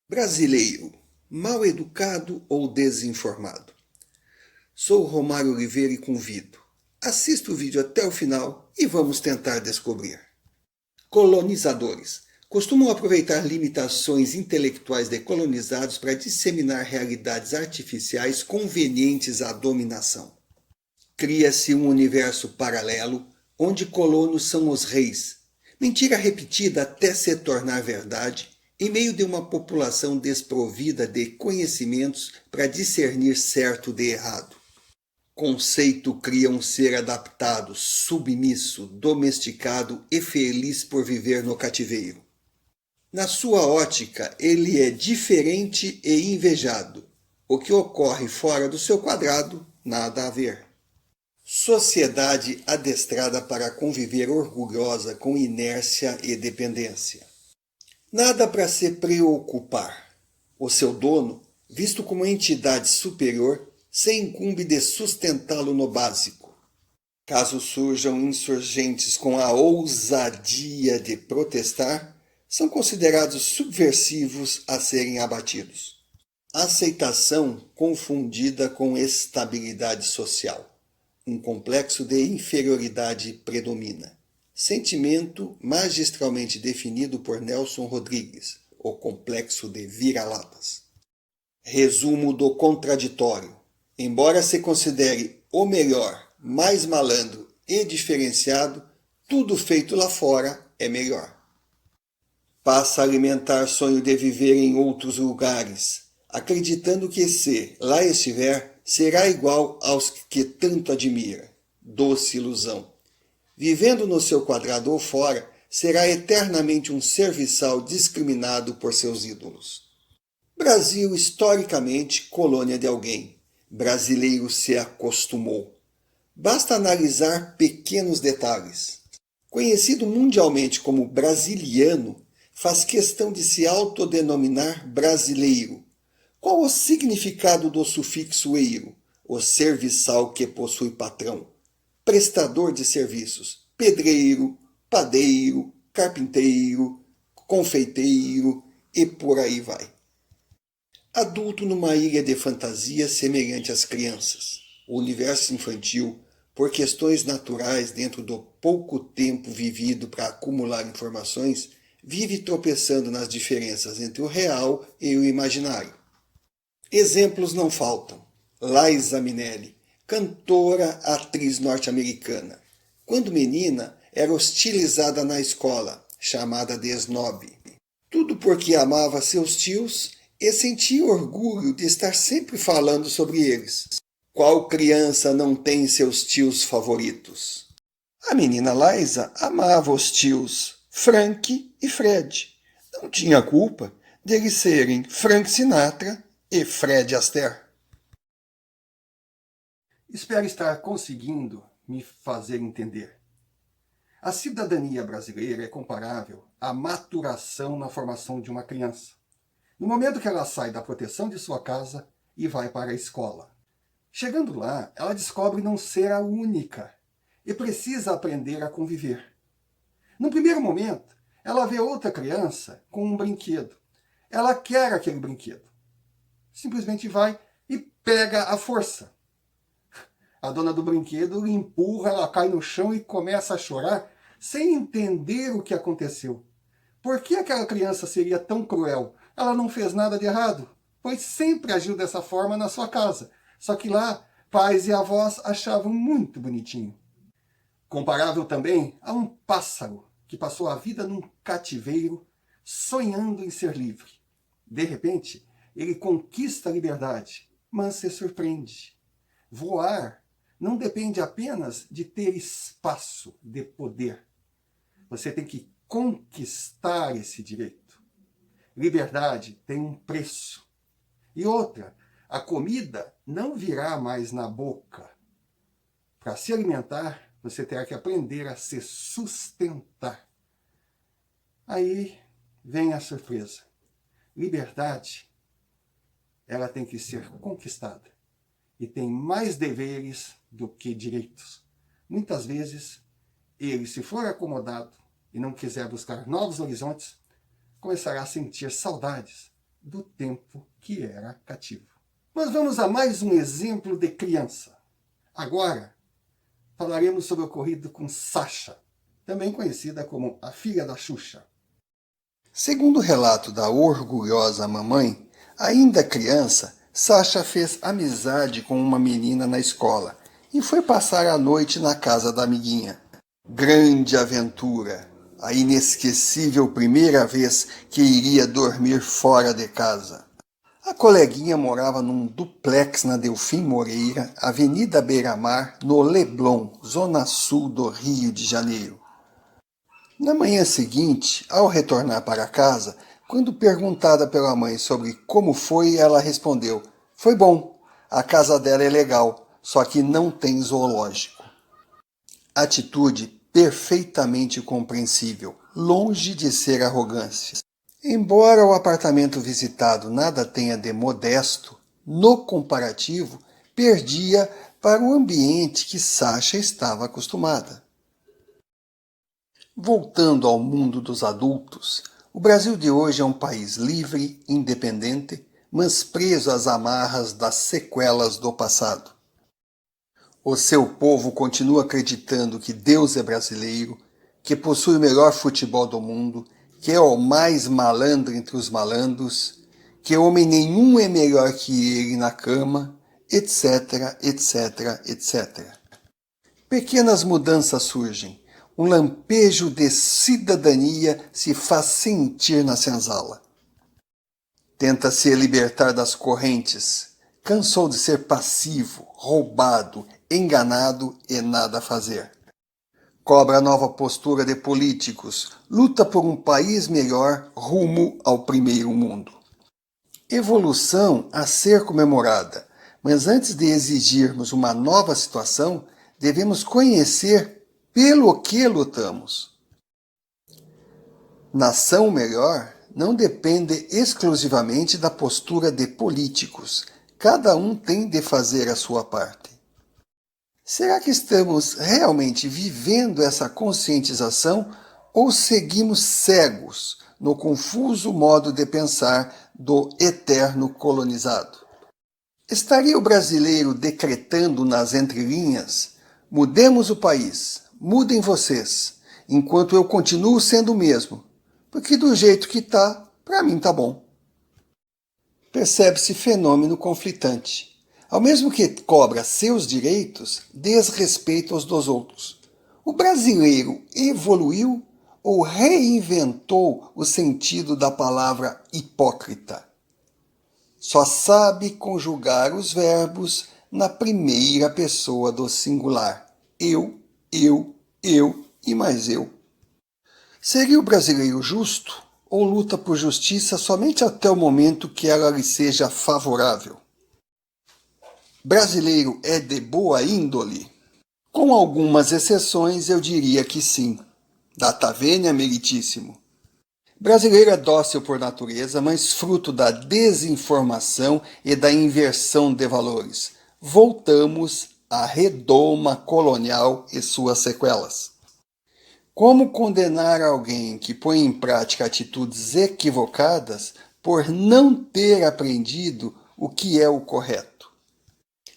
Brasileiro, mal educado ou desinformado? Sou Romário Oliveira e convido. Assista o vídeo até o final e vamos tentar descobrir. Colonizadores costumam aproveitar limitações intelectuais de colonizados para disseminar realidades artificiais convenientes à dominação. Cria-se um universo paralelo onde colonos são os reis, mentira repetida até se tornar verdade, em meio de uma população desprovida de conhecimentos para discernir certo de errado. Conceito cria um ser adaptado, submisso, domesticado e feliz por viver no cativeiro. Na sua ótica, ele é diferente e invejado. O que ocorre fora do seu quadrado, nada a ver. Sociedade adestrada para conviver orgulhosa com inércia e dependência. Nada para se preocupar. O seu dono, visto como entidade superior, se incumbe de sustentá-lo no básico. Caso surjam insurgentes com a ousadia de protestar, são considerados subversivos a serem abatidos. Aceitação confundida com estabilidade social. Um complexo de inferioridade predomina. Sentimento magistralmente definido por Nelson Rodrigues, o complexo de vira-latas. Resumo do contraditório. Embora se considere o melhor, mais malandro e diferenciado, tudo feito lá fora é melhor. Passa a alimentar sonho de viver em outros lugares, acreditando que se lá estiver, será igual aos que tanto admira. Doce ilusão. Vivendo no seu quadrado ou fora, será eternamente um serviçal discriminado por seus ídolos. Brasil, historicamente, colônia de alguém. Brasileiro se acostumou. Basta analisar pequenos detalhes. Conhecido mundialmente como brasiliano, faz questão de se autodenominar brasileiro. Qual o significado do sufixo eiro? O serviçal que possui patrão. Prestador de serviços, pedreiro, padeiro, carpinteiro, confeiteiro e por aí vai. Adulto numa ilha de fantasia semelhante às crianças. O universo infantil, por questões naturais dentro do pouco tempo vivido para acumular informações, vive tropeçando nas diferenças entre o real e o imaginário. Exemplos não faltam. Liza Minnelli, cantora, atriz norte-americana. Quando menina, era hostilizada na escola, chamada de snob. Tudo porque amava seus tios e sentia orgulho de estar sempre falando sobre eles. Qual criança não tem seus tios favoritos? A menina Liza amava os tios Frank e Fred. Não tinha culpa de eles serem Frank Sinatra e Fred Astaire. Espero estar conseguindo me fazer entender. A cidadania brasileira é comparável à maturação na formação de uma criança. No momento que ela sai da proteção de sua casa e vai para a escola. Chegando lá, ela descobre não ser a única e precisa aprender a conviver. No primeiro momento, ela vê outra criança com um brinquedo. Ela quer aquele brinquedo. Simplesmente vai e pega à força. A dona do brinquedo lhe empurra, ela cai no chão e começa a chorar sem entender o que aconteceu. Por que aquela criança seria tão cruel? Ela não fez nada de errado, pois sempre agiu dessa forma na sua casa. Só que lá, pais e avós achavam muito bonitinho. Comparável também a um pássaro que passou a vida num cativeiro, sonhando em ser livre. De repente, ele conquista a liberdade, mas se surpreende. Voar não depende apenas de ter espaço, de poder. Você tem que conquistar esse direito. Liberdade tem um preço. E outra, a comida não virá mais na boca. Para se alimentar, você terá que aprender a se sustentar. Aí vem a surpresa. Liberdade, ela tem que ser conquistada. E tem mais deveres do que direitos. Muitas vezes, ele, se for acomodado e não quiser buscar novos horizontes, começará a sentir saudades do tempo que era cativo. Mas vamos a mais um exemplo de criança. Agora, falaremos sobre o ocorrido com Sasha, também conhecida como a filha da Xuxa. Segundo o relato da orgulhosa mamãe, ainda criança, Sasha fez amizade com uma menina na escola e foi passar a noite na casa da amiguinha. Grande aventura! A inesquecível primeira vez que iria dormir fora de casa. A coleguinha morava num duplex na Delfim Moreira, Avenida Beira-Mar, no Leblon, zona sul do Rio de Janeiro. Na manhã seguinte, ao retornar para casa, quando perguntada pela mãe sobre como foi, ela respondeu: "Foi bom, a casa dela é legal, só que não tem zoológico." Atitude perfeitamente compreensível, longe de ser arrogância. Embora o apartamento visitado nada tenha de modesto, no comparativo, perdia para o ambiente que Sasha estava acostumada. Voltando ao mundo dos adultos, o Brasil de hoje é um país livre, independente, mas preso às amarras das sequelas do passado. O seu povo continua acreditando que Deus é brasileiro, que possui o melhor futebol do mundo, que é o mais malandro entre os malandros, que homem nenhum é melhor que ele na cama, etc, etc, etc. Pequenas mudanças surgem. Um lampejo de cidadania se faz sentir na senzala. Tenta se libertar das correntes. Cansou de ser passivo, roubado, enganado e nada a fazer. Cobra nova postura de políticos. Luta por um país melhor rumo ao primeiro mundo. Evolução a ser comemorada. Mas antes de exigirmos uma nova situação, devemos conhecer pelo que lutamos. Nação melhor não depende exclusivamente da postura de políticos. Cada um tem de fazer a sua parte. Será que estamos realmente vivendo essa conscientização ou seguimos cegos no confuso modo de pensar do eterno colonizado? Estaria o brasileiro decretando nas entrelinhas: mudemos o país, mudem vocês, enquanto eu continuo sendo o mesmo, porque do jeito que tá, para mim tá bom. Percebe-se fenômeno conflitante. Ao mesmo que cobra seus direitos, desrespeita os dos outros. O brasileiro evoluiu ou reinventou o sentido da palavra hipócrita? Só sabe conjugar os verbos na primeira pessoa do singular. Eu e mais eu. Seria o brasileiro justo ou luta por justiça somente até o momento que ela lhe seja favorável? Brasileiro é de boa índole? Com algumas exceções, eu diria que sim. Data vênia, meritíssimo. Brasileiro é dócil por natureza, mas fruto da desinformação e da inversão de valores. Voltamos à redoma colonial e suas sequelas. Como condenar alguém que põe em prática atitudes equivocadas por não ter aprendido o que é o correto?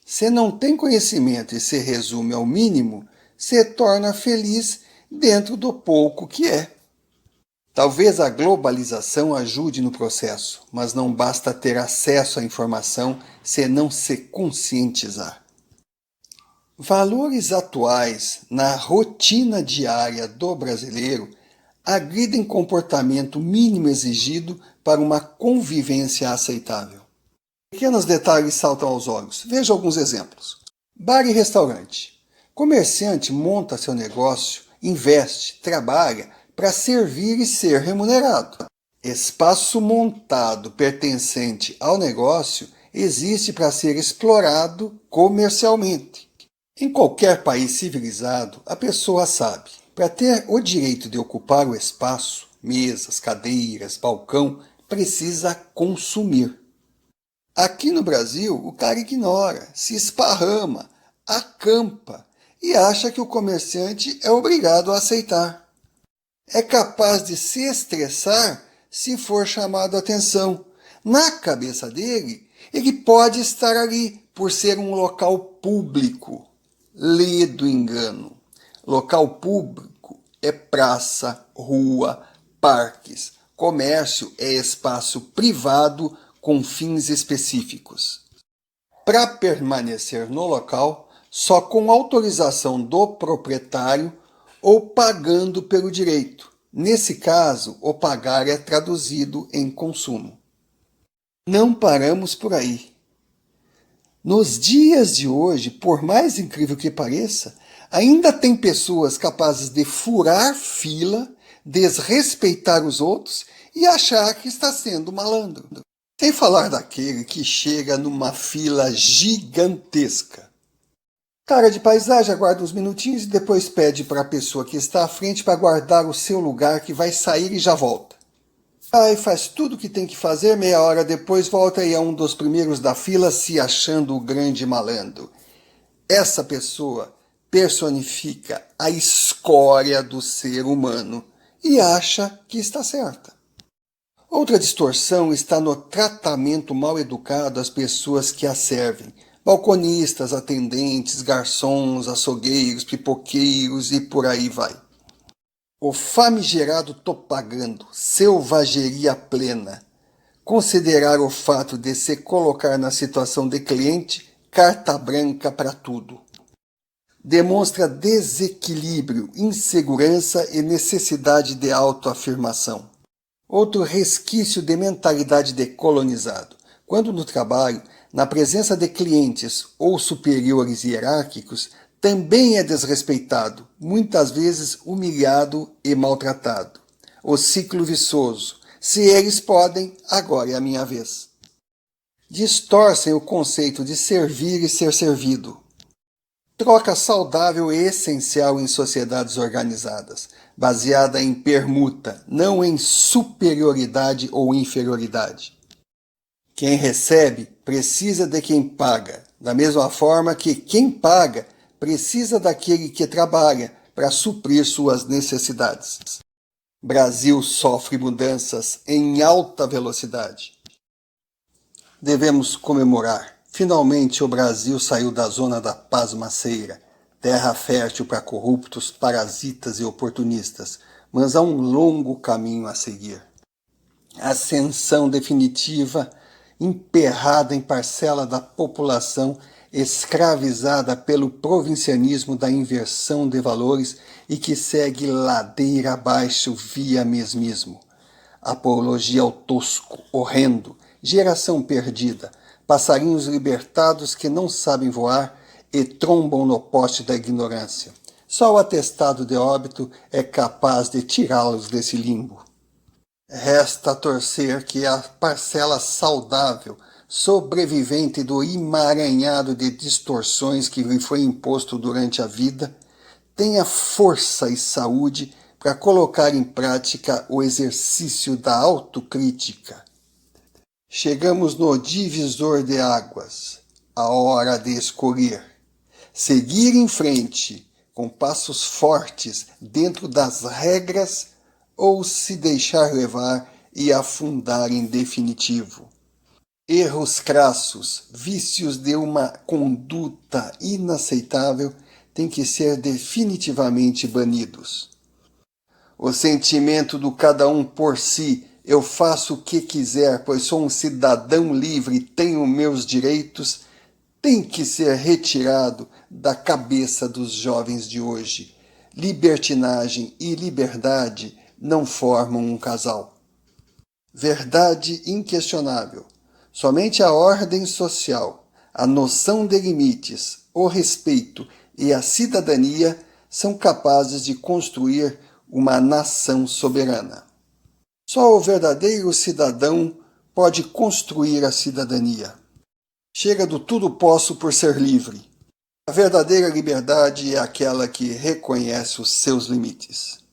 Se não tem conhecimento e se resume ao mínimo, se torna feliz dentro do pouco que é. Talvez a globalização ajude no processo, mas não basta ter acesso à informação se não se conscientizar. Valores atuais na rotina diária do brasileiro agridem comportamento mínimo exigido para uma convivência aceitável. Pequenos detalhes saltam aos olhos. Veja alguns exemplos. Bar e restaurante. Comerciante monta seu negócio, investe, trabalha para servir e ser remunerado. Espaço montado pertencente ao negócio existe para ser explorado comercialmente. Em qualquer país civilizado, a pessoa sabe, para ter o direito de ocupar o espaço, mesas, cadeiras, balcão, precisa consumir. Aqui no Brasil, o cara ignora, se esparrama, acampa e acha que o comerciante é obrigado a aceitar. É capaz de se estressar se for chamado a atenção, Na cabeça dele, ele pode estar ali por ser um local público. Lê do engano. Local público é praça, rua, parques. Comércio é espaço privado com fins específicos. Para permanecer no local, só com autorização do proprietário ou pagando pelo direito. Nesse caso, o pagar é traduzido em consumo. Não paramos por aí. Nos dias de hoje, por mais incrível que pareça, ainda tem pessoas capazes de furar fila, desrespeitar os outros e achar que está sendo malandro. Sem falar daquele que chega numa fila gigantesca. Cara de paisagem aguarda uns minutinhos e depois pede para a pessoa que está à frente para guardar o seu lugar, que vai sair e já volta. Aí faz tudo o que tem que fazer, meia hora depois volta e é um dos primeiros da fila se achando o grande malandro. Essa pessoa personifica a escória do ser humano e acha que está certa. Outra distorção está no tratamento mal educado às pessoas que a servem. Balconistas, atendentes, garçons, açougueiros, pipoqueiros e por aí vai. O famigerado tô pagando, selvageria plena. Considerar o fato de se colocar na situação de cliente carta branca para tudo. Demonstra desequilíbrio, insegurança e necessidade de autoafirmação. Outro resquício de mentalidade de colonizado. Quando no trabalho, na presença de clientes ou superiores hierárquicos, também é desrespeitado, muitas vezes humilhado e maltratado. O ciclo vicioso. Se eles podem, agora é a minha vez. Distorcem o conceito de servir e ser servido. Troca saudável e essencial em sociedades organizadas, baseada em permuta, não em superioridade ou inferioridade. Quem recebe precisa de quem paga, da mesma forma que quem paga precisa daquele que trabalha para suprir suas necessidades. Brasil sofre mudanças em alta velocidade. Devemos comemorar. Finalmente o Brasil saiu da zona da pasmaceira, terra fértil para corruptos, parasitas e oportunistas, mas há um longo caminho a seguir. Ascensão definitiva, emperrada em parcela da população escravizada pelo provincianismo da inversão de valores e que segue ladeira abaixo via mesmismo. Apologia ao tosco, horrendo, geração perdida, passarinhos libertados que não sabem voar e trombam no poste da ignorância. Só o atestado de óbito é capaz de tirá-los desse limbo. Resta torcer que a parcela saudável, sobrevivente do emaranhado de distorções que lhe foi imposto durante a vida, tenha força e saúde para colocar em prática o exercício da autocrítica. Chegamos no divisor de águas, a hora de escolher. Seguir em frente, com passos fortes dentro das regras, ou se deixar levar e afundar em definitivo. Erros crassos, vícios de uma conduta inaceitável têm que ser definitivamente banidos. O sentimento do cada um por si, eu faço o que quiser, pois sou um cidadão livre e tenho meus direitos, tem que ser retirado da cabeça dos jovens de hoje. Libertinagem e liberdade não formam um casal. Verdade inquestionável. Somente a ordem social, a noção de limites, o respeito e a cidadania são capazes de construir uma nação soberana. Só o verdadeiro cidadão pode construir a cidadania. Chega do tudo posso por ser livre. A verdadeira liberdade é aquela que reconhece os seus limites.